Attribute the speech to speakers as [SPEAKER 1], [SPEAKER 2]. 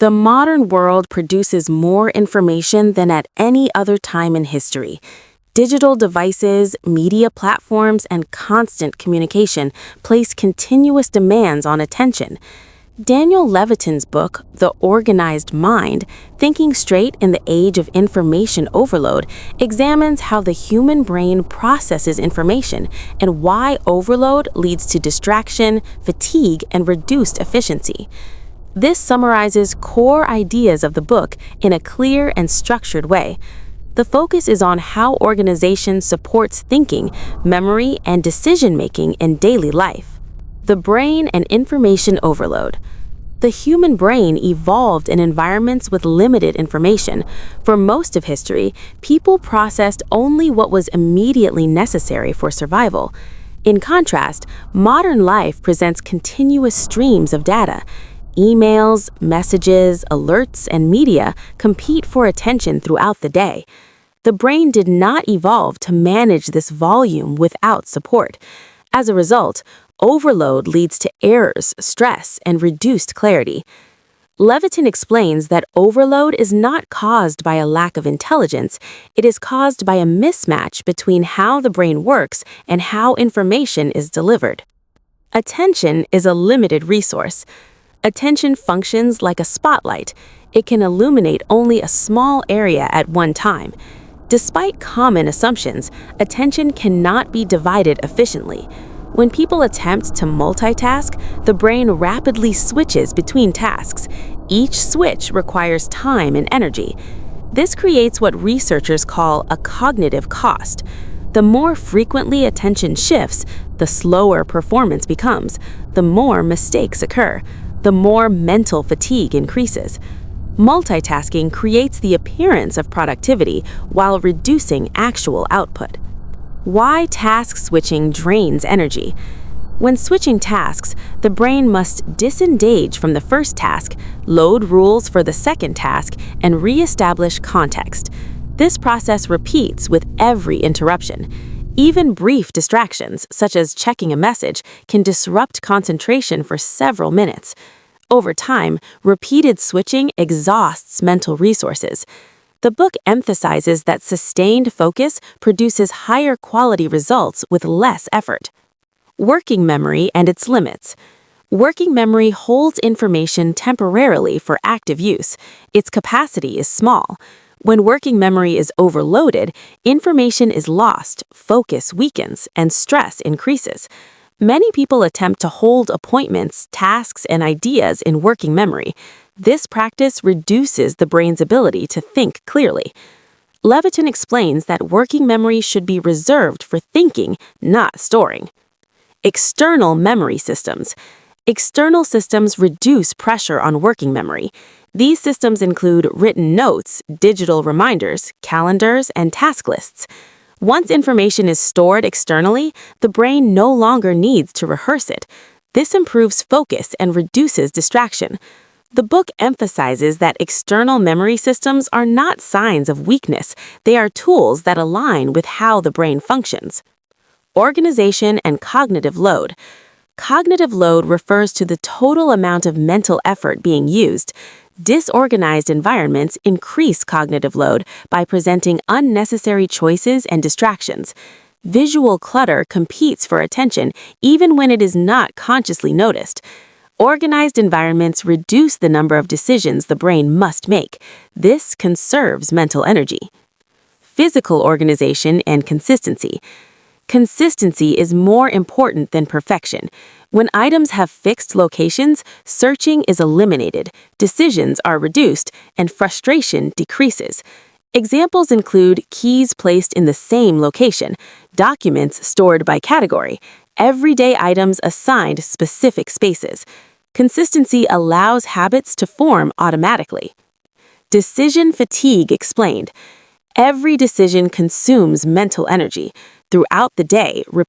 [SPEAKER 1] The modern world produces more information than at any other time in history. Digital devices, media platforms, and constant communication place continuous demands on attention. Daniel Levitin's book, The Organized Mind, Thinking Straight in the Age of Information Overload, examines how the human brain processes information and why overload leads to distraction, fatigue, and reduced efficiency. This summarizes core ideas of the book in a clear and structured way. The focus is on how organization supports thinking, memory, and decision-making in daily life. The brain and information overload. The human brain evolved in environments with limited information. For most of history, people processed only what was immediately necessary for survival. In contrast, modern life presents continuous streams of data. Emails, messages, alerts, and media compete for attention throughout the day. The brain did not evolve to manage this volume without support. As a result, overload leads to errors, stress, and reduced clarity. Levitin explains that overload is not caused by a lack of intelligence, it is caused by a mismatch between how the brain works and how information is delivered. Attention is a limited resource. Attention functions like a spotlight. It can illuminate only a small area at one time. Despite common assumptions, attention cannot be divided efficiently. When people attempt to multitask, the brain rapidly switches between tasks. Each switch requires time and energy. This creates what researchers call a cognitive cost. The more frequently attention shifts, the slower performance becomes, the more mistakes occur, the more mental fatigue increases. Multitasking creates the appearance of productivity while reducing actual output. Why task switching drains energy? When switching tasks, the brain must disengage from the first task, load rules for the second task, and re-establish context. This process repeats with every interruption. Even brief distractions, such as checking a message, can disrupt concentration for several minutes. Over time, repeated switching exhausts mental resources. The book emphasizes that sustained focus produces higher quality results with less effort. Working memory and its limits. Working memory holds information temporarily for active use. Its capacity is small. When working memory is overloaded, information is lost, focus weakens, and stress increases. Many people attempt to hold appointments, tasks, and ideas in working memory. This practice reduces the brain's ability to think clearly. Levitin explains that working memory should be reserved for thinking, not storing. External memory systems. External systems reduce pressure on working memory. These systems include written notes, digital reminders, calendars, and task lists. Once information is stored externally, the brain no longer needs to rehearse it. This improves focus and reduces distraction. The book emphasizes that external memory systems are not signs of weakness. They are tools that align with how the brain functions. Organization and cognitive load. Cognitive load refers to the total amount of mental effort being used. Disorganized environments increase cognitive load by presenting unnecessary choices and distractions. Visual clutter competes for attention even when it is not consciously noticed. Organized environments reduce the number of decisions the brain must make. This conserves mental energy. Physical organization and consistency. Consistency is more important than perfection. When items have fixed locations, searching is eliminated, decisions are reduced, and frustration decreases. Examples include keys placed in the same location, documents stored by category, everyday items assigned specific spaces. Consistency allows habits to form automatically. Decision fatigue explained. Every decision consumes mental energy. Throughout the day,